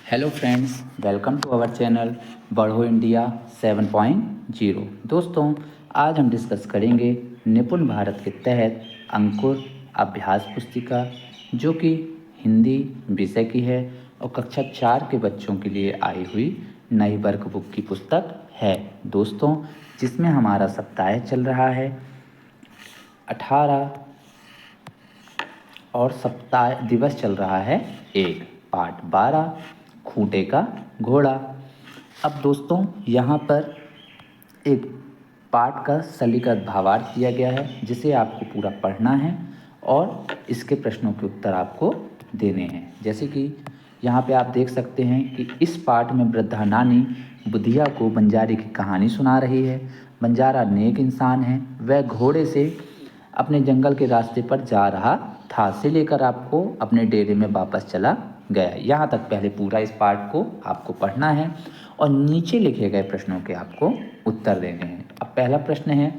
Hello friends, welcome to our channel Badho India 7.0। दोस्तों, आज हम डिस्कस करेंगे निपुण भारत के तहत अंकुर अभ्यास पुस्तिका, जो कि हिंदी विषय की है और कक्षा 4 के बच्चों के लिए आई हुई नई वर्क बुक की पुस्तक है दोस्तों, जिसमें हमारा सप्ताह चल रहा है 18 और सप्ताह दिवस चल रहा है 1, पाठ 12, खूंटे का घोड़ा। अब दोस्तों, यहाँ पर एक पाठ का सलीकृत भावार्थ दिया गया है, जिसे आपको पूरा पढ़ना है और इसके प्रश्नों के उत्तर आपको देने हैं। जैसे कि यहाँ पे आप देख सकते हैं कि इस पाठ में वृद्धा नानी बुधिया को बंजारे की कहानी सुना रही है। बंजारा नेक इंसान है, वह घोड़े से अपने जंगल के रास्ते पर जा रहा था से लेकर आपको अपने डेरे में वापस चला गया। यहाँ तक पहले पूरा इस पाठ को आपको पढ़ना है और नीचे लिखे गए प्रश्नों के आपको उत्तर देने हैं। अब पहला प्रश्न है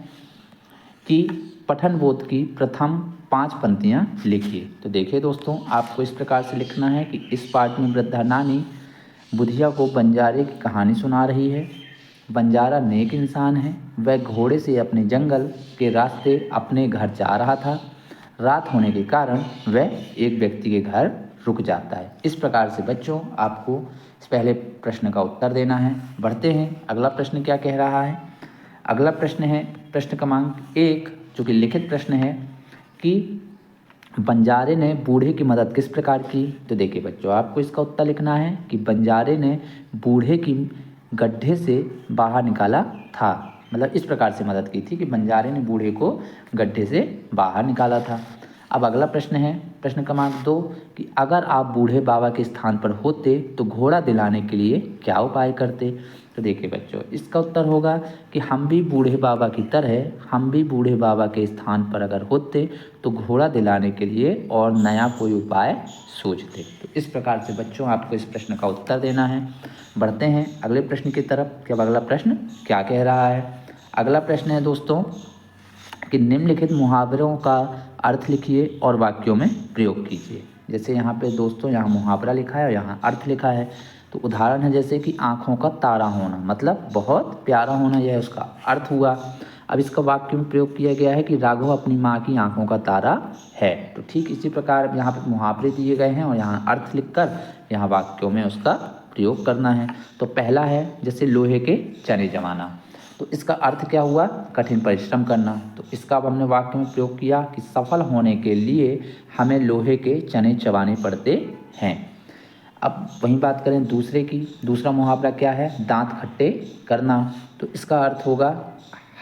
कि पठन बोध की प्रथम 5 पंक्तियाँ लिखिए। तो देखिए दोस्तों, आपको इस प्रकार से लिखना है कि इस पाठ में वृद्धा नानी बुधिया को बंजारे की कहानी सुना रही है। बंजारा नेक इंसान है, वह घोड़े से अपने जंगल के रास्ते अपने घर जा रहा था। रात होने के कारण वह एक व्यक्ति के घर रुक जाता है। इस प्रकार से बच्चों, आपको इस पहले प्रश्न का उत्तर देना है। बढ़ते हैं, अगला प्रश्न क्या कह रहा है। अगला प्रश्न है प्रश्न क्रमांक 1, जो कि लिखित प्रश्न है कि बंजारे ने बूढ़े की मदद किस प्रकार की। तो देखिए बच्चों, आपको इसका उत्तर लिखना है कि बंजारे ने बूढ़े की गड्ढे से बाहर निकाला था। मतलब इस प्रकार से मदद की थी कि बंजारे ने बूढ़े को गड्ढे से बाहर निकाला था। अब अगला प्रश्न है प्रश्न क्रमांक 2 कि अगर आप बूढ़े बाबा के स्थान पर होते तो घोड़ा दिलाने के लिए क्या उपाय करते। तो देखिए बच्चों, इसका उत्तर होगा कि हम भी बूढ़े बाबा की तरह, हम भी बूढ़े बाबा के स्थान पर अगर होते तो घोड़ा दिलाने के लिए और नया कोई उपाय सोचते। तो इस प्रकार से बच्चों, आपको इस प्रश्न का उत्तर देना है। बढ़ते हैं अगले प्रश्न की तरफ कि अब अगला प्रश्न क्या कह रहा है। अगला प्रश्न है दोस्तों कि निम्नलिखित मुहावरों का अर्थ लिखिए और वाक्यों में प्रयोग कीजिए। जैसे यहाँ पे दोस्तों, यहाँ मुहावरा लिखा है और यहाँ अर्थ लिखा है। तो उदाहरण है जैसे कि आँखों का तारा होना, मतलब बहुत प्यारा होना, यह उसका अर्थ हुआ। अब इसका वाक्य में प्रयोग किया गया है कि राघव अपनी माँ की आँखों का तारा है। तो ठीक इसी प्रकार यहाँ पर मुहावरे दिए गए हैं और यहाँ अर्थ लिखकर यहाँ वाक्यों में उसका प्रयोग करना है। तो पहला है जैसे लोहे के चने जमाना, तो इसका अर्थ क्या हुआ, कठिन परिश्रम करना। तो इसका अब हमने वाक्य में प्रयोग किया कि सफल होने के लिए हमें लोहे के चने चबाने पड़ते हैं। अब वहीं बात करें दूसरे की, दूसरा मुहावरा क्या है, दांत खट्टे करना। तो इसका अर्थ होगा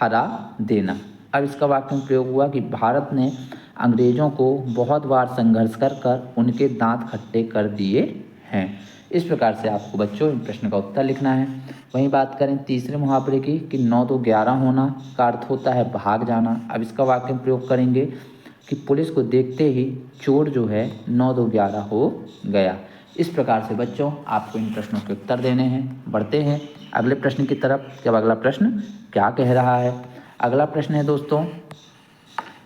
हरा देना। अब इसका वाक्य में प्रयोग हुआ कि भारत ने अंग्रेज़ों को बहुत बार संघर्ष कर कर उनके दांत खट्टे कर दिए हैं। इस प्रकार से आपको बच्चों इन प्रश्न का उत्तर लिखना है। वहीं बात करें तीसरे मुहावरे की कि 9 2 11 होना का अर्थ होता है भाग जाना। अब इसका वाक्य में प्रयोग करेंगे कि पुलिस को देखते ही चोर जो है 9 2 11 हो गया। इस प्रकार से बच्चों, आपको इन प्रश्नों के उत्तर देने हैं। बढ़ते हैं अगले प्रश्न की तरफ कि अब अगला प्रश्न क्या कह रहा है। अगला प्रश्न है दोस्तों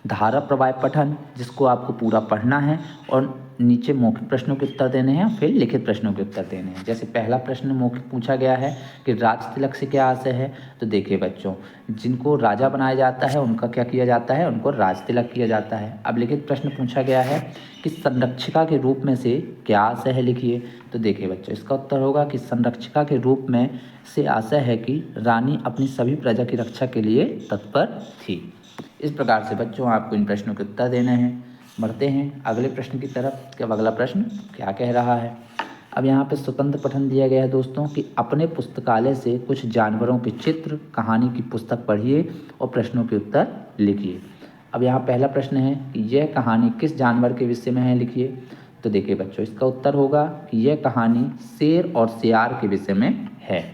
धारा प्रवाह पठन, जिसको आपको पूरा पढ़ना है और नीचे मौखिक प्रश्नों के उत्तर देने हैं, फिर लिखित प्रश्नों के उत्तर देने हैं। जैसे पहला प्रश्न मौखिक पूछा गया है कि राज तिलक से क्या आशय है। तो देखिए बच्चों, जिनको राजा बनाया जाता है उनका क्या किया जाता है, उनको राज तिलक किया जाता है। अब लिखित प्रश्न पूछा गया है कि संरक्षिका के रूप में से क्या आशय है, लिखिए। तो देखिए बच्चों, इसका उत्तर होगा कि संरक्षिका के रूप में से आशय है कि रानी अपनी सभी प्रजा की रक्षा के लिए तत्पर थी। इस प्रकार से बच्चों, आपको इन प्रश्नों के उत्तर देने हैं। बढ़ते हैं अगले प्रश्न की तरफ कि अब अगला प्रश्न क्या कह रहा है। अब यहाँ पे स्वतंत्र पठन दिया गया है दोस्तों कि अपने पुस्तकालय से कुछ जानवरों के चित्र कहानी की पुस्तक पढ़िए और प्रश्नों के उत्तर लिखिए। अब यहाँ पहला प्रश्न है कि यह कहानी किस जानवर के विषय में है, लिखिए। तो देखिए बच्चों, इसका उत्तर होगा कि यह कहानी शेर और सियार के विषय में है।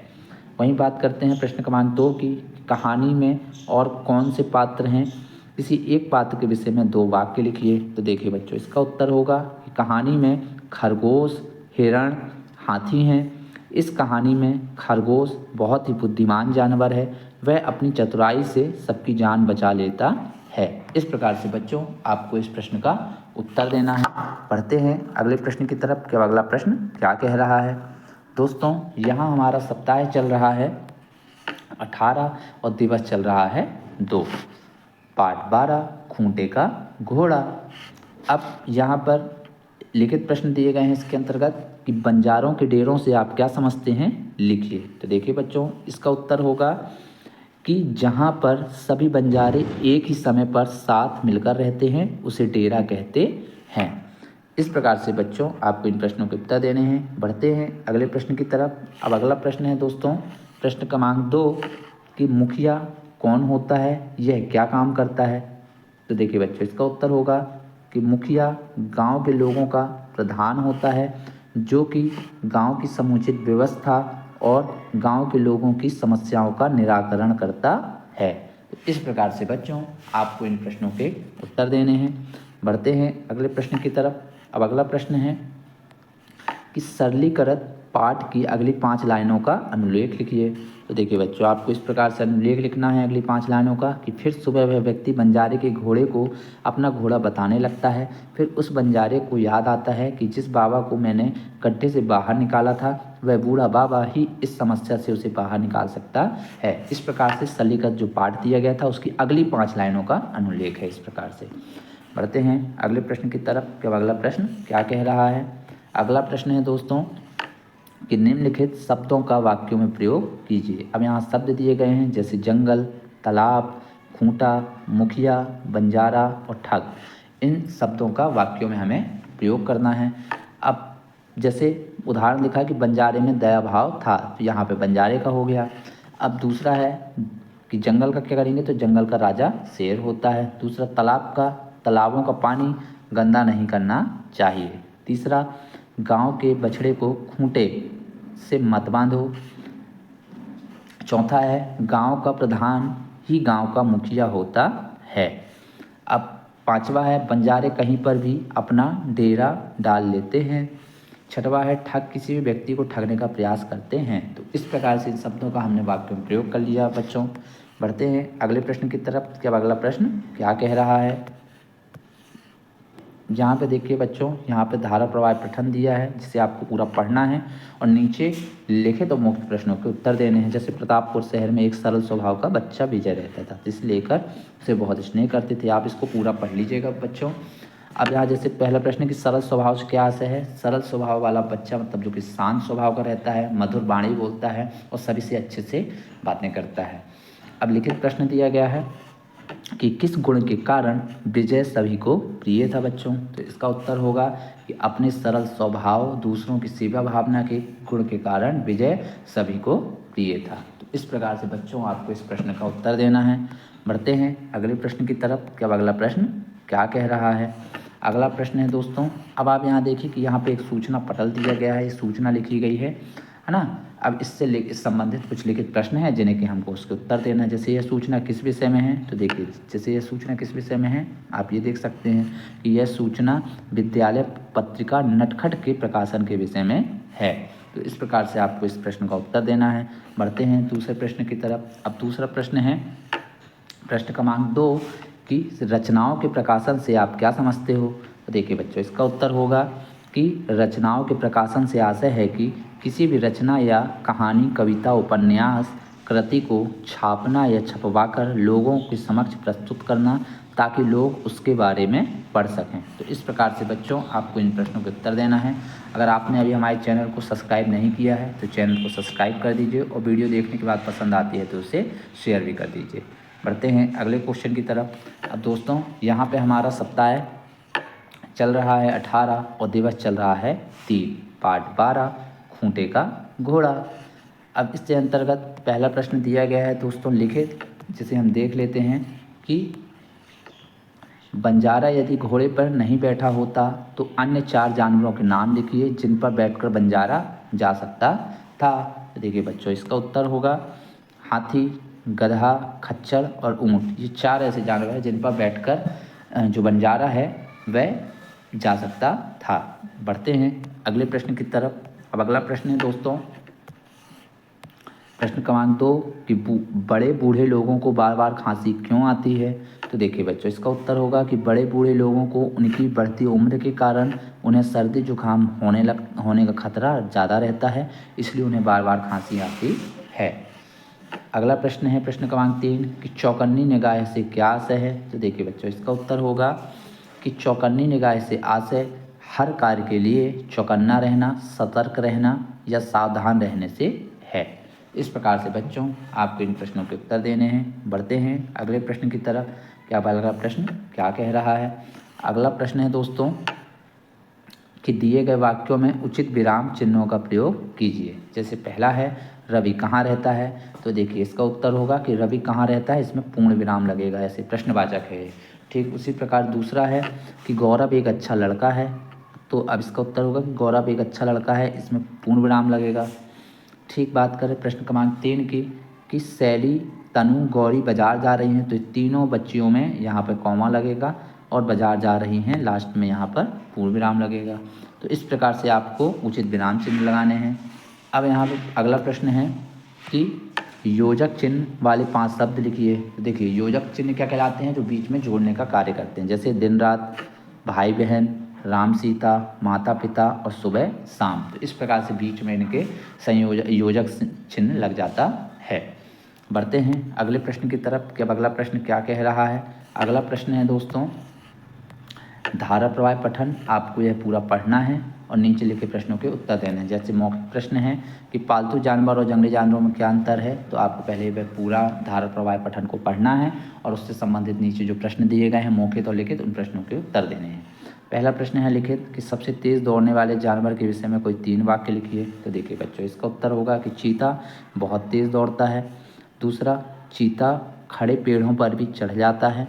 वहीं बात करते हैं प्रश्न क्रमांक 2 की, कहानी में और कौन से पात्र हैं, किसी एक पात्र के विषय में 2 वाक्य लिखिए। तो देखिए बच्चों, इसका उत्तर होगा कि कहानी में खरगोश, हिरण, हाथी हैं। इस कहानी में खरगोश बहुत ही बुद्धिमान जानवर है, वह अपनी चतुराई से सबकी जान बचा लेता है। इस प्रकार से बच्चों, आपको इस प्रश्न का उत्तर देना है। पढ़ते हैं अगले प्रश्न की तरफ कि अब अगला प्रश्न क्या कह रहा है। दोस्तों यहाँ हमारा सप्ताह चल रहा है 18 और दिवस चल रहा है 2। पाठ 12 खूंटे का घोड़ा। अब यहाँ पर लिखित प्रश्न दिए गए हैं इसके अंतर्गत कि बंजारों के डेरों से आप क्या समझते हैं, लिखिए। तो देखिए बच्चों, इसका उत्तर होगा कि जहाँ पर सभी बंजारे एक ही समय पर साथ मिलकर रहते हैं उसे डेरा कहते हैं। इस प्रकार से बच्चों आपको इन प्रश्नों के उत्तर देने हैं। बढ़ते हैं अगले प्रश्न की तरफ। अब अगला प्रश्न है दोस्तों प्रश्न क्रमांक 2 कि मुखिया कौन होता है, यह क्या काम करता है। तो देखिए बच्चों, इसका उत्तर होगा कि मुखिया गांव के लोगों का प्रधान होता है जो कि गांव की समुचित व्यवस्था और गांव के लोगों की समस्याओं का निराकरण करता है। तो इस प्रकार से बच्चों आपको इन प्रश्नों के उत्तर देने हैं। बढ़ते हैं अगले प्रश्न की तरफ। अब अगला प्रश्न है कि सरलीकृत पाठ की अगली 5 लाइनों का अनुलेख लिखिए। तो देखिए बच्चों, आपको इस प्रकार से अनुलेख लिखना है अगली 5 लाइनों का कि फिर सुबह वह व्यक्ति बंजारे के घोड़े को अपना घोड़ा बताने लगता है। फिर उस बंजारे को याद आता है कि जिस बाबा को मैंने गड्ढे से बाहर निकाला था वह बूढ़ा बाबा ही इस समस्या से उसे बाहर निकाल सकता है। इस प्रकार से सरलीकृत जो पाठ दिया गया था उसकी अगली 5 लाइनों का अनुलेख है। इस प्रकार से बढ़ते हैं अगले प्रश्न की तरफ कि अगला प्रश्न क्या कह रहा है। अगला प्रश्न है दोस्तों कि निम्नलिखित शब्दों का वाक्यों में प्रयोग कीजिए। अब यहाँ शब्द दिए गए हैं जैसे जंगल, तालाब, खूंटा, मुखिया, बंजारा और ठग। इन शब्दों का वाक्यों में हमें प्रयोग करना है। अब जैसे उदाहरण लिखा है कि बंजारे में दया भाव था, तो यहाँ पे बंजारे का हो गया। अब दूसरा है कि जंगल का क्या करेंगे, तो जंगल का राजा शेर होता है। दूसरा तालाब का, तालाबों का पानी गंदा नहीं करना चाहिए। तीसरा, गांव के बछड़े को खूंटे से मत बांधो। चौथा है, गांव का प्रधान ही गांव का मुखिया होता है। अब पांचवा है, बंजारे कहीं पर भी अपना डेरा डाल लेते हैं। छठवा है, ठग किसी भी व्यक्ति को ठगने का प्रयास करते हैं। तो इस प्रकार से इन शब्दों का हमने वाक्य में प्रयोग कर लिया बच्चों। बढ़ते हैं अगले प्रश्न की तरफ कि अब अगला प्रश्न क्या कह रहा है। यहाँ पे देखिए बच्चों, यहाँ पे धारा प्रवाह पठन दिया है जिसे आपको पूरा पढ़ना है और नीचे लिखित और मुक्त प्रश्नों के उत्तर देने हैं। जैसे प्रतापपुर शहर में एक सरल स्वभाव का बच्चा विजय रहता था, जिसे लेकर उसे बहुत स्नेह करते थे। आप इसको पूरा पढ़ लीजिएगा बच्चों। अब यहाँ जैसे पहला प्रश्न कि सरल स्वभाव से क्या आशय है। सरल स्वभाव वाला बच्चा मतलब जो कि शांत स्वभाव का रहता है, मधुर वाणी बोलता है और सभी से अच्छे से बातें करता है। अब लिखित प्रश्न दिया गया है कि किस गुण के कारण विजय सभी को प्रिय था बच्चों। तो इसका उत्तर होगा कि अपने सरल स्वभाव, दूसरों की सेवा भावना के गुण के कारण विजय सभी को प्रिय था। तो इस प्रकार से बच्चों आपको इस प्रश्न का उत्तर देना है। बढ़ते हैं अगले प्रश्न की तरफ कि अब अगला प्रश्न क्या कह रहा है। अगला प्रश्न है दोस्तों, अब आप यहाँ देखिए कि यहाँ पे एक सूचना पटल दिया गया है, सूचना लिखी गई है ना। अब इससे संबंधित कुछ लिखित प्रश्न हैं जिन्हें कि हमको उसके उत्तर देना है। जैसे यह सूचना किस विषय में है, तो देखिए जैसे यह सूचना किस विषय में है, आप ये देख सकते हैं कि यह सूचना विद्यालय पत्रिका नटखट के प्रकाशन के विषय में है। तो इस प्रकार से आपको इस प्रश्न का उत्तर देना है। बढ़ते हैं दूसरे प्रश्न की तरफ। अब दूसरा प्रश्न है प्रश्न क्रमांक 2 कि रचनाओं के प्रकाशन से आप क्या समझते हो। तो देखिए बच्चों, इसका उत्तर होगा कि रचनाओं के प्रकाशन से आशय है कि किसी भी रचना या कहानी, कविता, उपन्यास, कृति को छापना या छपवाकर लोगों के समक्ष प्रस्तुत करना ताकि लोग उसके बारे में पढ़ सकें। तो इस प्रकार से बच्चों आपको इन प्रश्नों के उत्तर देना है। अगर आपने अभी हमारे चैनल को सब्सक्राइब नहीं किया है तो चैनल को सब्सक्राइब कर दीजिए और वीडियो देखने के बाद पसंद आती है तो उसे शेयर भी कर दीजिए। बढ़ते हैं अगले क्वेश्चन की तरफ। अब दोस्तों यहाँ पे हमारा सप्ताह चल रहा है 18 और दिवस चल रहा है 3। पाठ 12 खूंटे का घोड़ा। अब इसके अंतर्गत पहला प्रश्न दिया गया है दोस्तों लिखित, जिसे हम देख लेते हैं कि बंजारा यदि घोड़े पर नहीं बैठा होता तो अन्य 4 जानवरों के नाम लिखिए जिन पर बैठकर बंजारा जा सकता था। तो देखिए बच्चों, इसका उत्तर होगा हाथी, गधा, खच्चर और ऊंट। ये 4 ऐसे जानवर हैं जिन पर बैठकर जो बंजारा है वह जा सकता था। बढ़ते हैं अगले प्रश्न की तरफ। अब अगला प्रश्न है दोस्तों प्रश्न क्रमांक 2 कि बड़े बूढ़े लोगों को बार बार खांसी क्यों आती है। तो देखिए बच्चों, इसका उत्तर होगा कि बड़े बूढ़े लोगों को उनकी बढ़ती उम्र के कारण उन्हें सर्दी जुकाम होने का खतरा ज़्यादा रहता है, इसलिए उन्हें बार बार खांसी आती है। अगला प्रश्न है प्रश्न क्रमांक 3 कि चौकन्नी निगाह से क्या आशय है। तो देखिए बच्चों, इसका उत्तर होगा कि चौकन्नी निगाह से आशय हर कार्य के लिए चौकन्ना रहना, सतर्क रहना या सावधान रहने से है। इस प्रकार से बच्चों आपको इन प्रश्नों के उत्तर देने हैं। बढ़ते हैं अगले प्रश्न की तरफ। क्या अगला प्रश्न क्या कह रहा है। अगला प्रश्न है दोस्तों कि दिए गए वाक्यों में उचित विराम चिन्हों का प्रयोग कीजिए। जैसे पहला है रवि कहाँ रहता है। तो देखिए इसका उत्तर होगा कि रवि कहाँ रहता है, इसमें पूर्ण विराम लगेगा, ऐसे प्रश्नवाचक है। ठीक उसी प्रकार दूसरा है कि गौरव एक अच्छा लड़का है। तो अब इसका उत्तर होगा कि गौरव एक अच्छा लड़का है, इसमें पूर्ण विराम लगेगा। ठीक बात करें प्रश्न क्रमांक 3 की कि शैली, तनु, गौरी बाजार जा रही हैं। तो तीनों बच्चियों में यहाँ पर कॉमा लगेगा और बाजार जा रही हैं लास्ट में यहाँ पर पूर्ण विराम लगेगा। तो इस प्रकार से आपको उचित विराम चिन्ह लगाने हैं। अब यहाँ पर अगला प्रश्न है कि योजक चिन्ह वाले 5 शब्द लिखिए। तो देखिए योजक चिन्ह क्या कहलाते हैं, जो बीच में जोड़ने का कार्य करते हैं। जैसे दिन रात, भाई बहन, राम सीता, माता पिता और सुबह शाम। तो इस प्रकार से बीच में इनके योजक चिन्ह लग जाता है। बढ़ते हैं अगले प्रश्न की तरफ कि अब अगला प्रश्न क्या कह रहा है। अगला प्रश्न है दोस्तों धारा प्रवाह पठन। आपको यह पूरा पढ़ना है और नीचे लिखे प्रश्नों के उत्तर देने हैं। जैसे मौखिक प्रश्न है कि पालतू जानवर और जंगली जानवरों में क्या अंतर है। तो आपको पहले वह पूरा धारा प्रवाह पठन को पढ़ना है और उससे संबंधित नीचे जो प्रश्न दिए गए हैं मौखिक और लिखित, उन प्रश्नों के उत्तर देने हैं। पहला प्रश्न है लिखित कि सबसे तेज़ दौड़ने वाले जानवर के विषय में कोई 3 वाक्य लिखिए। तो देखिए बच्चों, इसका उत्तर होगा कि चीता बहुत तेज़ दौड़ता है। दूसरा, चीता खड़े पेड़ों पर भी चढ़ जाता है।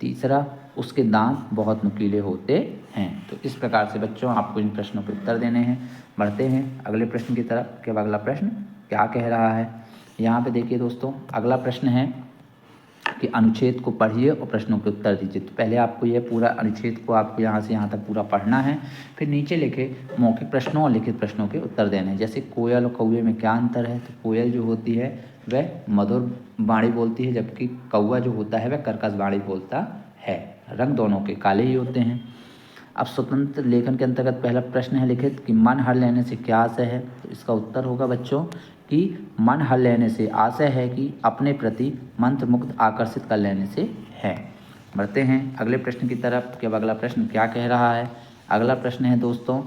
तीसरा, उसके दांत बहुत नुकीले होते हैं। तो इस प्रकार से बच्चों आपको इन प्रश्नों के उत्तर देने हैं। बढ़ते हैं अगले प्रश्न की तरफ कि अगला प्रश्न क्या कह रहा है। यहाँ पे देखिए दोस्तों, अगला प्रश्न है कि अनुच्छेद को पढ़िए और प्रश्नों के उत्तर दीजिए। तो पहले आपको यह पूरा अनुच्छेद को आपको यहाँ से यहाँ तक पूरा पढ़ना है, फिर नीचे लिखे मौखिक प्रश्नों और लिखित प्रश्नों के उत्तर देने हैं। जैसे कोयल और कौवे में क्या अंतर है। तो कोयल जो होती है वह मधुर वाणी बोलती है, जबकि कौवा जो होता है वह कर्कश वाणी बोलता है। रंग दोनों के काले ही होते हैं। अब स्वतंत्र लेखन के अंतर्गत पहला प्रश्न है लिखित कि मन हर लेने से क्या आशय है। तो इसका उत्तर होगा बच्चों कि मन हर लेने से आशय है कि अपने प्रति मंत्र मुग्ध आकर्षित कर लेने से है। बढ़ते हैं अगले प्रश्न की तरफ कि अब अगला प्रश्न क्या कह रहा है। अगला प्रश्न है दोस्तों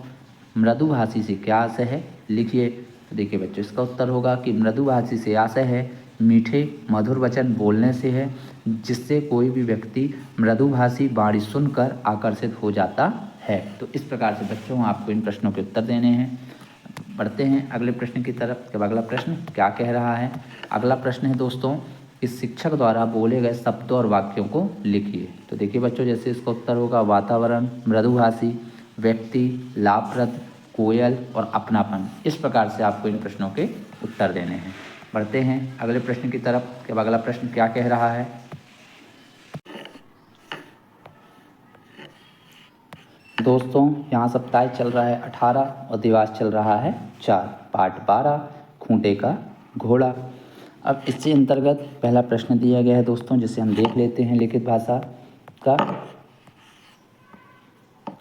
मृदुभाषी से क्या आशय है, लिखिए। तो देखिए बच्चों, इसका उत्तर होगा कि मृदुभाषी से आशय है मीठे मधुर वचन बोलने से है, जिससे कोई भी व्यक्ति मृदुभाषी वाणी सुनकर आकर्षित हो जाता है। तो इस प्रकार से बच्चों आपको इन प्रश्नों के उत्तर देने हैं। बढ़ते हैं अगले प्रश्न की तरफ। जब अगला प्रश्न क्या कह रहा है। अगला प्रश्न है दोस्तों कि शिक्षक द्वारा बोले गए शब्दों और वाक्यों को लिखिए। तो देखिए बच्चों, जैसे इसका उत्तर होगा वातावरण, मृदुभाषी, व्यक्ति, लाभप्रद, कोयल और अपनापन। इस प्रकार से आपको इन प्रश्नों के उत्तर देने हैं। बढ़ते हैं अगले प्रश्न की तरफ। अब अगला प्रश्न क्या कह रहा है। दोस्तों यहाँ सप्ताह चल रहा है 18 और दिवस चल रहा है 4, पाठ 12 खूंटे का घोड़ा। अब इसके अंतर्गत पहला प्रश्न दिया गया है दोस्तों, जिसे हम देख लेते हैं लिखित भाषा का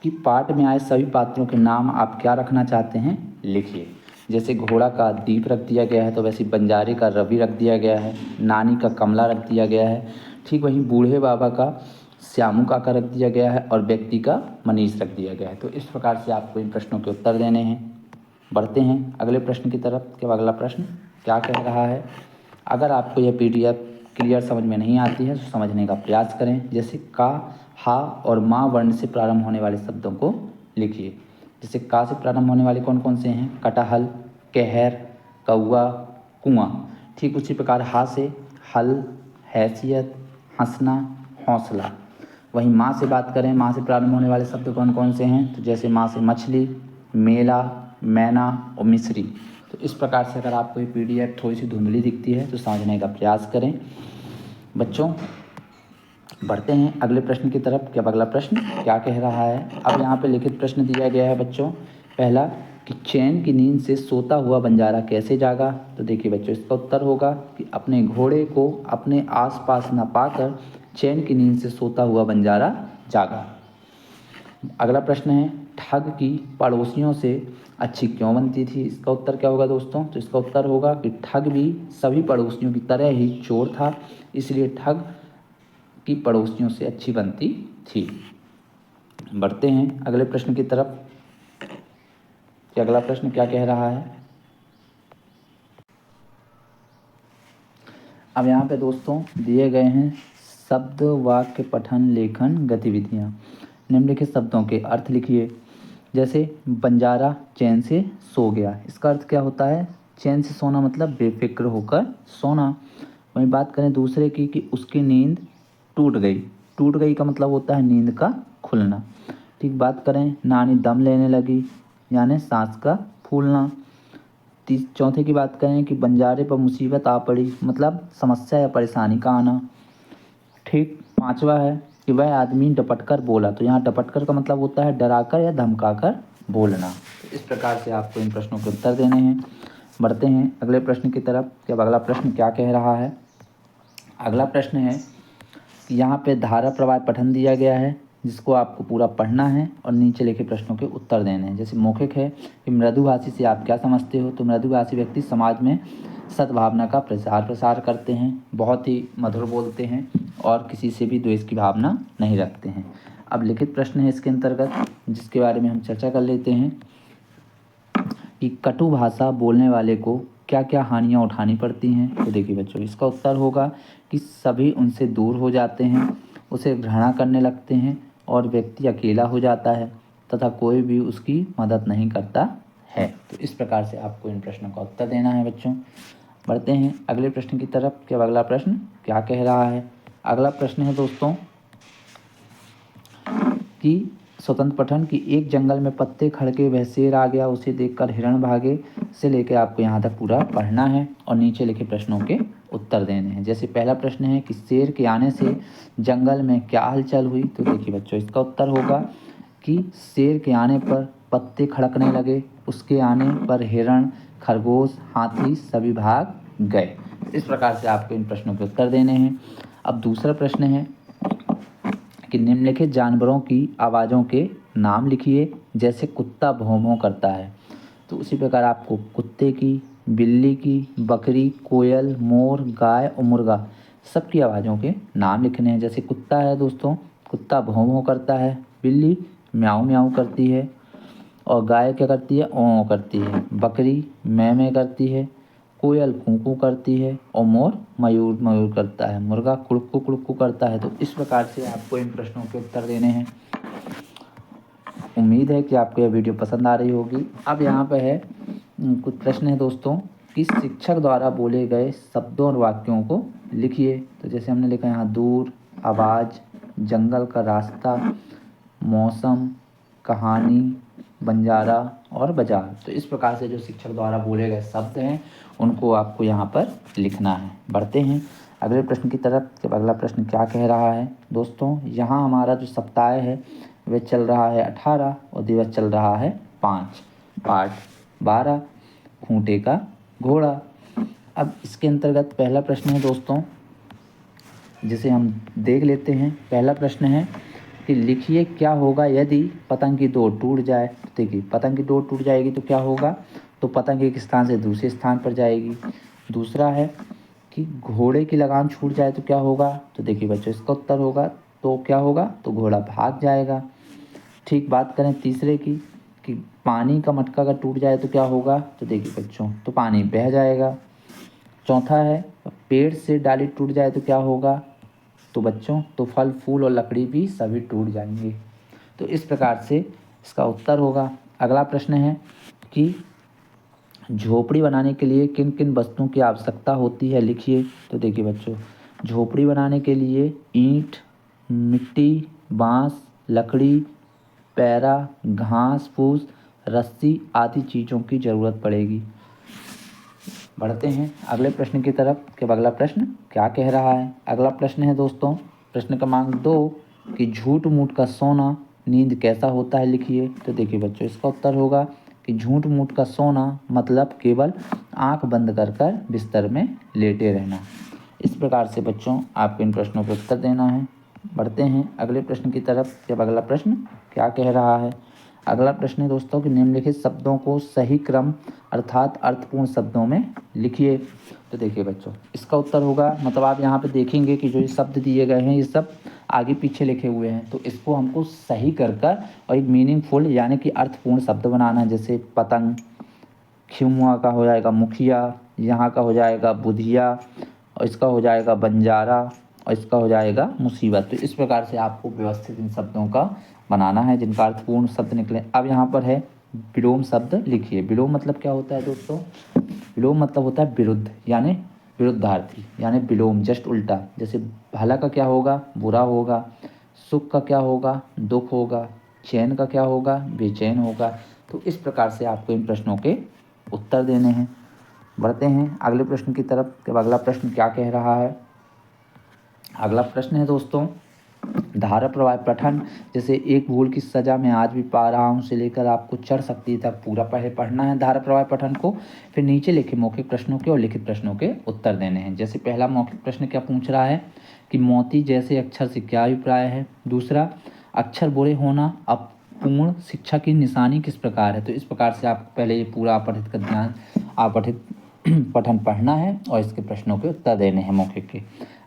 कि पाठ में आए सभी पात्रों के नाम आप क्या रखना चाहते हैं, लिखिए। जैसे घोड़ा का दीप रख दिया गया है, तो वैसे बंजारे का रवि रख दिया गया है, नानी का कमला रख दिया गया है। ठीक वहीं बूढ़े बाबा का श्यामू काका रख दिया गया है और व्यक्ति का मनीष रख दिया गया है। तो इस प्रकार से आपको इन प्रश्नों के उत्तर देने हैं। बढ़ते हैं अगले प्रश्न की तरफ कि अगला प्रश्न क्या कह रहा है। अगर आपको यह PDF क्लियर समझ में नहीं आती है तो समझने का प्रयास करें। जैसे का, हा और माँ वर्ण से प्रारंभ होने वाले शब्दों को लिखिए। जैसे का से प्रारंभ होने वाले कौन कौन से हैं, कटहल, कहर, कौआ, कुआं। ठीक उसी प्रकार हा से हल, हैसियत, हंसना, हौसला। वहीं माँ से बात करें, माँ से प्रारंभ होने वाले शब्द कौन कौन से हैं, तो जैसे माँ से मछली, मेला, मैना और मिश्री। तो इस प्रकार से अगर आपको ये PDF थोड़ी सी धुंधली दिखती है तो समझने का प्रयास करें बच्चों। बढ़ते हैं अगले प्रश्न की तरफ कि अब अगला प्रश्न क्या कह रहा है। अब यहाँ पे लिखित प्रश्न दिया गया है बच्चों। पहला कि चैन की नींद से सोता हुआ बंजारा कैसे जागा? तो देखिए बच्चों, इसका उत्तर होगा कि अपने घोड़े को अपने आसपास न पाकर चैन की नींद से सोता हुआ बंजारा जागा। अगला प्रश्न है, ठग की पड़ोसियों से अच्छी क्यों बनती थी? इसका उत्तर क्या होगा दोस्तों? तो इसका उत्तर होगा कि ठग भी सभी पड़ोसियों की तरह ही चोर था, इसलिए ठग की पड़ोसियों से अच्छी बनती थी। बढ़ते हैं अगले प्रश्न की तरफ कि अगला प्रश्न क्या कह रहा है। अब यहाँ पे दोस्तों दिए गए हैं शब्द, वाक्य, पठन, लेखन, गतिविधियाँ। निम्नलिखित शब्दों के अर्थ लिखिए। जैसे बंजारा चैन से सो गया, इसका अर्थ क्या होता है? चैन से सोना मतलब बेफिक्र होकर सोना। वहीं बात करें दूसरे की कि उसकी नींद टूट गई, टूट गई का मतलब होता है नींद का खुलना। ठीक, बात करें नानी दम लेने लगी, यानी सांस का फूलना। चौथे की बात करें कि बंजारे पर मुसीबत आ पड़ी, मतलब समस्या या परेशानी का आना। ठीक, पांचवा है कि वह आदमी डपट कर बोला, तो यहाँ डपट कर का मतलब होता है डराकर या धमकाकर बोलना। तो इस प्रकार से आपको इन प्रश्नों के उत्तर देने हैं। बढ़ते हैं अगले प्रश्न की तरफ कि अब अगला प्रश्न क्या कह रहा है। अगला प्रश्न है कि यहाँ पे धारा प्रवाह पठन दिया गया है, जिसको आपको पूरा पढ़ना है और नीचे लिखे प्रश्नों के उत्तर देने हैं। जैसे मौखिक है कि मृदुभाषी से आप क्या समझते हो? तो मृदुभाषी व्यक्ति समाज में सद्भावना का प्रचार प्रसार करते हैं, बहुत ही मधुर बोलते हैं और किसी से भी द्वेष की भावना नहीं रखते हैं। अब लिखित प्रश्न है इसके अंतर्गत, जिसके बारे में हम चर्चा कर लेते हैं कि कटु भाषा बोलने वाले को क्या क्या हानियाँ उठानी पड़ती हैं। तो देखिए बच्चों, इसका उत्तर होगा कि सभी उनसे दूर हो जाते हैं, उसे घृणा करने लगते हैं और व्यक्ति अकेला हो जाता है तथा कोई भी उसकी मदद नहीं करता है। तो इस प्रकार से आपको इन प्रश्नों का उत्तर देना है बच्चों। बढ़ते हैं अगले प्रश्न की तरफ कि अब अगला प्रश्न क्या कह रहा है। अगला प्रश्न है दोस्तों कि स्वतंत्र पठन कि एक जंगल में पत्ते खड़के वह शेर आ गया, उसे देखकर हिरण भागे, से लेकर आपको यहाँ तक पूरा पढ़ना है और नीचे लिखे प्रश्नों के उत्तर देने हैं। जैसे पहला प्रश्न है कि शेर के आने से जंगल में क्या हलचल हुई? तो देखिए बच्चों, इसका उत्तर होगा कि शेर के आने पर पत्ते खड़कने लगे, उसके आने पर हिरण, खरगोश, हाथी सभी भाग गए। इस प्रकार से आपको इन प्रश्नों के उत्तर देने हैं। अब दूसरा प्रश्न है कि निम्नलिखित जानवरों की आवाज़ों के नाम लिखिए। जैसे कुत्ता भौं भौं करता है, तो उसी प्रकार आपको कुत्ते की, बिल्ली की, बकरी, कोयल, मोर, गाय और मुर्गा सबकी आवाज़ों के नाम लिखने हैं। जैसे कुत्ता है दोस्तों, कुत्ता भौं भौं करता है, बिल्ली म्याऊं म्याऊं करती है और गाय क्या करती है? ओं करती है, बकरी मैं करती है, कोयल कूँ करती है और मोर मयूर मयूर करता है, मुर्गा कुड़कू करता है। तो इस प्रकार से आपको इन प्रश्नों के उत्तर देने हैं। उम्मीद है कि आपको यह वीडियो पसंद आ रही होगी। अब यहाँ पे है कुछ प्रश्न है दोस्तों कि शिक्षक द्वारा बोले गए शब्दों और वाक्यों को लिखिए। तो जैसे हमने लिखा यहाँ दूर, आवाज़, जंगल का रास्ता, मौसम, कहानी, बंजारा और बाजार। तो इस प्रकार से जो शिक्षक द्वारा बोले गए शब्द हैं उनको आपको यहाँ पर लिखना है। बढ़ते हैं अगले प्रश्न की तरफ। जब अगला प्रश्न क्या कह रहा है दोस्तों, यहाँ हमारा जो सप्ताह है वह चल रहा है 18 और दिवस चल रहा है 5। पाठ 12 खूंटे का घोड़ा। अब इसके अंतर्गत पहला प्रश्न है दोस्तों, जिसे हम देख लेते हैं। पहला प्रश्न है कि लिखिए क्या होगा यदि पतंग की डोर टूट जाए। देखिए पतंग की डोर टूट जाएगी तो क्या होगा? तो पतंग एक स्थान से दूसरे स्थान पर जाएगी। दूसरा है कि घोड़े की लगाम छूट जाए तो क्या होगा? तो देखिए बच्चों, इसका उत्तर होगा तो क्या होगा? तो घोड़ा भाग जाएगा। ठीक, बात करें तीसरे की कि पानी का मटका अगर टूट जाए तो क्या होगा? तो देखिए बच्चों, तो पानी बह जाएगा। चौथा है पेड़ से डाली टूट जाए तो क्या होगा? तो बच्चों, तो फल फूल और लकड़ी भी सभी टूट जाएंगे। तो इस प्रकार से इसका उत्तर होगा। अगला प्रश्न है कि झोपड़ी बनाने के लिए किन किन वस्तुओं की आवश्यकता होती है, लिखिए। तो देखिए बच्चों, झोपड़ी बनाने के लिए ईंट, मिट्टी, बांस, लकड़ी, पैरा, घास फूस, रस्सी आदि चीज़ों की ज़रूरत पड़ेगी। बढ़ते हैं अगले प्रश्न की तरफ कि अगला प्रश्न क्या कह रहा है। अगला प्रश्न है दोस्तों प्रश्न क्रमांक 2 कि झूठ मूठ का सोना नींद कैसा होता है, लिखिए। तो देखिए बच्चों, इसका उत्तर होगा कि झूठ मूठ का सोना मतलब केवल आंख बंद कर कर बिस्तर में लेटे रहना। इस प्रकार से बच्चों आपको इन प्रश्नों का उत्तर देना है। बढ़ते हैं अगले प्रश्न की तरफ। जब अगला प्रश्न क्या कह रहा है? अगला प्रश्न है दोस्तों कि निम्नलिखित शब्दों को सही क्रम अर्थात अर्थपूर्ण शब्दों में लिखिए। तो देखिए बच्चों, इसका उत्तर होगा, मतलब आप यहाँ पे देखेंगे कि जो ये शब्द दिए गए हैं ये सब आगे पीछे लिखे हुए हैं, तो इसको हमको सही कर कर और एक मीनिंगफुल यानी कि अर्थपूर्ण शब्द बनाना है। जैसे पतंग, खिमुआ का हो जाएगा मुखिया, यहाँ का हो जाएगा बुधिया, और इसका हो जाएगा बंजारा, और इसका हो जाएगा मुसीबत। तो इस प्रकार से आपको व्यवस्थित इन शब्दों का बनाना है जिनका अर्थपूर्ण शब्द निकले। अब यहाँ पर है विलोम शब्द लिखिए। विलोम मतलब क्या होता है दोस्तों? विलोम मतलब होता है विरुद्ध, यानी विरुद्धार्थी, यानी विलोम जस्ट उल्टा। जैसे भला का क्या होगा? बुरा होगा। सुख का क्या होगा? दुख होगा। चैन का क्या होगा? बेचैन होगा। तो इस प्रकार से आपको इन प्रश्नों के उत्तर देने हैं। बढ़ते हैं अगले प्रश्न की तरफ। कि अगला प्रश्न क्या कह रहा है? अगला प्रश्न है दोस्तों धारा प्रवाह पठन। जैसे एक भूल की सज़ा मैं आज भी पा रहा हूँ से लेकर आपको चढ़ सकती तक पूरा पहले पढ़ना है धारा प्रवाह पठन को। फिर नीचे लिखे मौखिक प्रश्नों के और लिखित प्रश्नों के उत्तर देने हैं। जैसे पहला मौखिक प्रश्न क्या पूछ रहा है कि मोती जैसे अक्षर से क्या अभिप्राय है? दूसरा, अक्षर बुरे होना अपूर्ण शिक्षा की निशानी किस प्रकार है? तो इस प्रकार से आपको पहले ये पूरा अपठित का ध्यान अपठित पठन पढ़ना है और इसके प्रश्नों के उत्तर देने हैं मौखिक के।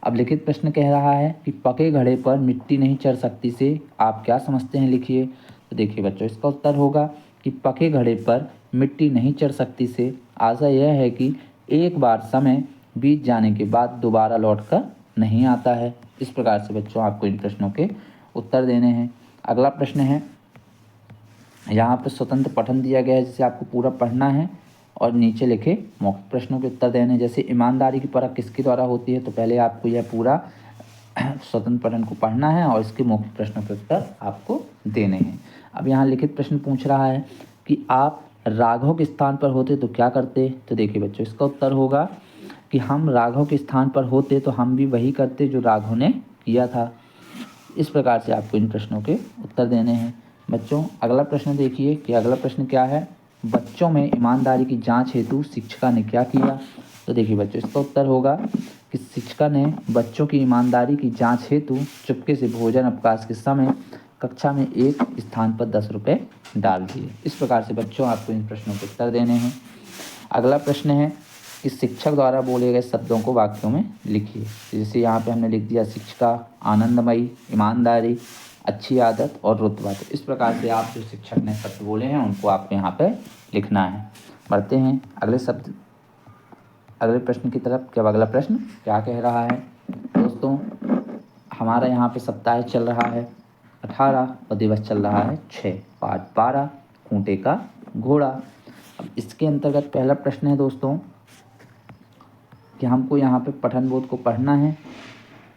अब लिखित प्रश्न कह रहा है कि पके घड़े पर मिट्टी नहीं चढ़ सकती से आप क्या समझते हैं? लिखिए। तो देखिए बच्चों, इसका उत्तर होगा कि पके घड़े पर मिट्टी नहीं चढ़ सकती से आशा यह है कि एक बार समय बीत जाने के बाद दोबारा लौटकर नहीं आता है। इस प्रकार से बच्चों आपको इन प्रश्नों के उत्तर देने हैं। अगला प्रश्न है, यहाँ पर स्वतंत्र पठन दिया गया है जिसे आपको पूरा पढ़ना है और नीचे लिखे मौखिक प्रश्नों के उत्तर देने। जैसे ईमानदारी की परख किसके द्वारा होती है? तो पहले आपको यह पूरा स्वतंत्र पठन को पढ़ना है और इसके मौखिक प्रश्नों के उत्तर आपको देने हैं। अब यहाँ लिखित प्रश्न पूछ रहा है कि आप राघव के स्थान पर होते तो क्या करते? तो देखिए बच्चों, इसका उत्तर होगा कि हम राघव के स्थान पर होते तो हम भी वही करते जो राघव ने किया था। इस प्रकार से आपको इन प्रश्नों के उत्तर देने हैं। बच्चों अगला प्रश्न देखिए कि अगला प्रश्न क्या है? बच्चों में ईमानदारी की जांच हेतु शिक्षिका ने क्या किया? तो देखिए बच्चों, इसका उत्तर होगा कि शिक्षिका ने बच्चों की ईमानदारी की जांच हेतु चुपके से भोजन अवकाश के समय कक्षा में एक स्थान पर 10 रुपये डाल दिए। इस प्रकार से बच्चों आपको इन प्रश्नों के उत्तर देने हैं। अगला प्रश्न है कि शिक्षक द्वारा बोले गए शब्दों को वाक्यों में लिखिए। जैसे यहाँ पे हमने लिख दिया शिक्षिका, आनंदमयी, ईमानदारी, अच्छी आदत और रुतबा। तो इस प्रकार से आप जो शिक्षक ने शब्द बोले हैं उनको आपको यहाँ पे लिखना है। बढ़ते हैं अगले प्रश्न की तरफ। क्या अगला प्रश्न क्या कह रहा है? दोस्तों हमारा यहाँ पे सप्ताह चल रहा है 18 और दिवस चल रहा है 6, पाठ 12 खूंटे का घोड़ा। अब इसके अंतर्गत पहला प्रश्न है दोस्तों कि हमको यहाँ पे पठन बोध को पढ़ना है।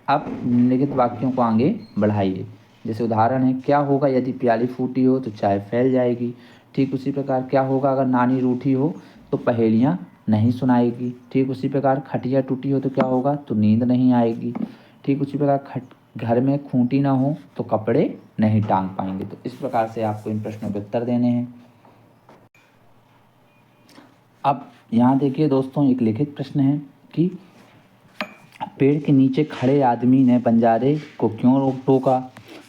अब निम्नलिखित वाक्यों को आगे बढ़ाइए। जैसे उदाहरण है, क्या होगा यदि प्याली फूटी हो तो चाय फैल जाएगी। ठीक उसी प्रकार क्या होगा अगर नानी रूठी हो तो पहेलियाँ नहीं सुनाएगी। ठीक उसी प्रकार खटिया टूटी हो तो क्या होगा? तो नींद नहीं आएगी। ठीक उसी प्रकार घर में खूंटी ना हो तो कपड़े नहीं टांग पाएंगे। तो इस प्रकार से आपको इन प्रश्नों के उत्तर देने हैं। अब यहाँ देखिए दोस्तों, एक लिखित प्रश्न है कि पेड़ के नीचे खड़े आदमी ने बंजारे को क्यों रोक टोका?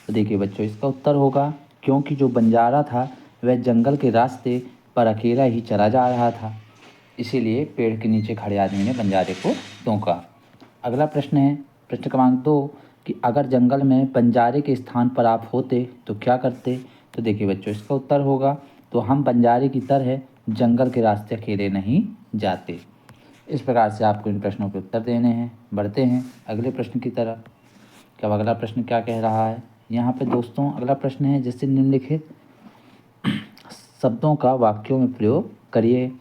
तो देखिए बच्चों, इसका उत्तर होगा क्योंकि जो बंजारा था वह जंगल के रास्ते पर अकेला ही चला जा रहा था, इसीलिए पेड़ के नीचे खड़े आदमी ने बंजारे को टोका। अगला प्रश्न है प्रश्न क्रमांक 2 कि अगर जंगल में बंजारे के स्थान पर आप होते तो क्या करते? तो देखिए बच्चों, इसका उत्तर होगा तो हम बंजारे की तरह जंगल के रास्ते अकेले नहीं जाते। इस प्रकार से आपको इन प्रश्नों के उत्तर देने हैं। बढ़ते हैं अगले प्रश्न की तरफ। क्या अगला प्रश्न क्या कह रहा है? यहाँ पे दोस्तों अगला प्रश्न है जैसे निम्नलिखित शब्दों का वाक्यों में प्रयोग करिए।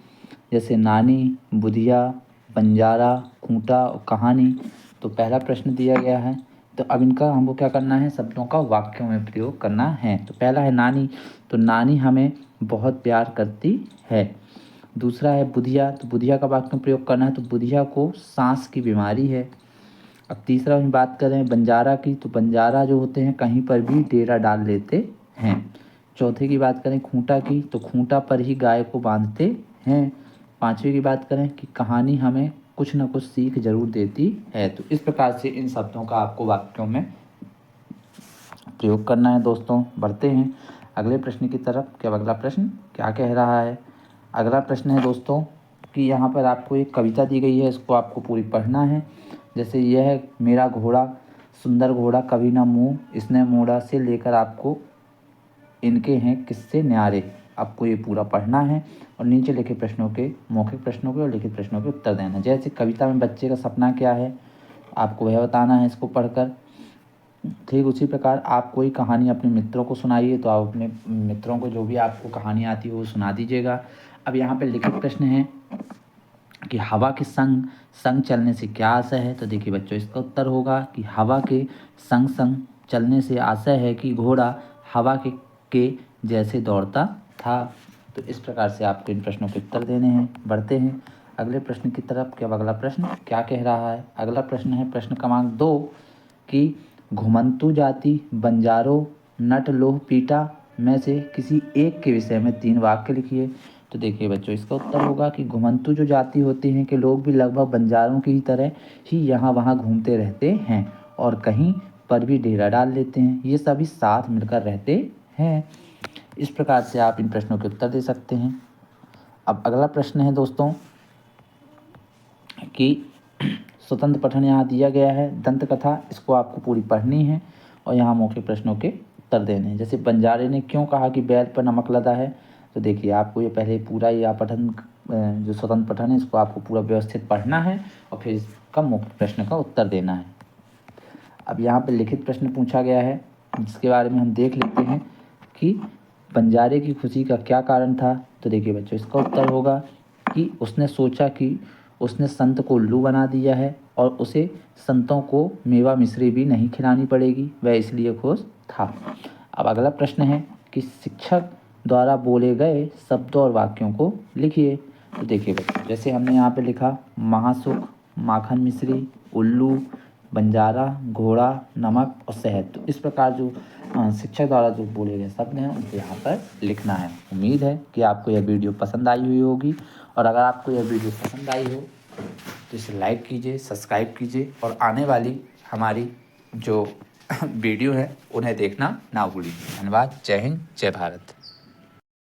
जैसे नानी, बुधिया, बंजारा, खूंटा और कहानी। तो पहला प्रश्न दिया गया है, तो अब इनका हमको क्या करना है? शब्दों का वाक्यों में प्रयोग करना है। तो पहला है नानी, तो नानी हमें बहुत प्यार करती है। दूसरा है बुधिया, तो बुधिया का वाक्य में प्रयोग करना है, तो बुधिया को सांस की बीमारी है। अब तीसरा हम बात करें बंजारा की, तो बंजारा जो होते हैं कहीं पर भी डेरा डाल लेते हैं। चौथे की बात करें खूंटा की, तो खूंटा पर ही गाय को बांधते हैं। पाँचवीं की बात करें कि कहानी हमें कुछ न कुछ सीख जरूर देती है। तो इस प्रकार से इन शब्दों का आपको वाक्यों में प्रयोग करना है दोस्तों। बढ़ते हैं अगले प्रश्न की तरफ कि अब अगला प्रश्न क्या कह रहा है। अगला प्रश्न है दोस्तों कि यहाँ पर आपको एक कविता दी गई है, इसको आपको पूरी पढ़ना है। जैसे यह मेरा घोड़ा सुंदर घोड़ा कभी ना मुँह इसने मोड़ा से लेकर आपको इनके हैं किस्से न्यारे, आपको ये पूरा पढ़ना है और नीचे लिखे प्रश्नों के मौखिक प्रश्नों के और लिखित प्रश्नों के उत्तर देना है। जैसे कविता में बच्चे का सपना क्या है आपको वह बताना है इसको पढ़कर। ठीक उसी प्रकार आप कोई कहानी अपने मित्रों को सुनाइए, तो आप अपने मित्रों को जो भी आपको कहानी आती है वो सुना दीजिएगा। अब यहाँ पे लिखित प्रश्न है कि हवा के संग संग चलने से क्या आशय है। तो देखिए बच्चों इसका उत्तर होगा कि हवा के संग संग चलने से आशय है कि घोड़ा हवा के जैसे दौड़ता था। तो इस प्रकार से आपको इन प्रश्नों के उत्तर देने हैं। बढ़ते हैं अगले प्रश्न की तरफ कि अब अगला प्रश्न क्या कह रहा है। अगला प्रश्न है प्रश्न क्रमांक 2 कि घुमंतु जाति बंजारो नट लोह पीटा में से किसी एक के विषय में 3 वाक्य लिखिए। तो देखिए बच्चों इसका उत्तर होगा कि घुमंतु जो जाति होती हैं कि लोग भी लगभग बंजारों की ही तरह ही यहाँ वहाँ घूमते रहते हैं और कहीं पर भी डेरा डाल लेते हैं। ये सभी साथ मिलकर रहते हैं। इस प्रकार से आप इन प्रश्नों के उत्तर दे सकते हैं। अब अगला प्रश्न है दोस्तों कि स्वतंत्र पठन यहाँ दिया गया है दंत कथा, इसको आपको पूरी पढ़नी है और यहाँ मौखिक प्रश्नों के उत्तर देने हैं। जैसे बंजारे ने क्यों कहा कि बैल पर नमक लदा है। तो देखिए आपको ये पहले पूरा यह पठन जो स्वतंत्र पठन है इसको आपको पूरा व्यवस्थित पढ़ना है और फिर इसका मौखिक प्रश्न का उत्तर देना है। अब यहाँ पर लिखित प्रश्न पूछा गया है जिसके बारे में हम देख लेते हैं कि बंजारे की खुशी का क्या कारण था। तो देखिए बच्चों इसका उत्तर होगा कि उसने सोचा कि उसने संत को उल्लू बना दिया है और उसे संतों को मेवा मिश्री भी नहीं खिलानी पड़ेगी, वह इसलिए खुश था। अब अगला प्रश्न है कि शिक्षक द्वारा बोले गए शब्दों और वाक्यों को लिखिए। तो देखिए बच्चों जैसे हमने यहाँ पे लिखा महासुख माखन मिश्री उल्लू बंजारा घोड़ा नमक और शहद। तो इस प्रकार जो शिक्षक द्वारा जो बोले गए शब्द हैं उनको यहाँ पर लिखना है। उम्मीद है कि आपको यह वीडियो पसंद आई हुई होगी और अगर आपको यह वीडियो पसंद आई हो तो इसे लाइक कीजिए, सब्सक्राइब कीजिए और आने वाली हमारी जो वीडियो है उन्हें देखना ना भूलिए। धन्यवाद। जय हिंद, जय भारत।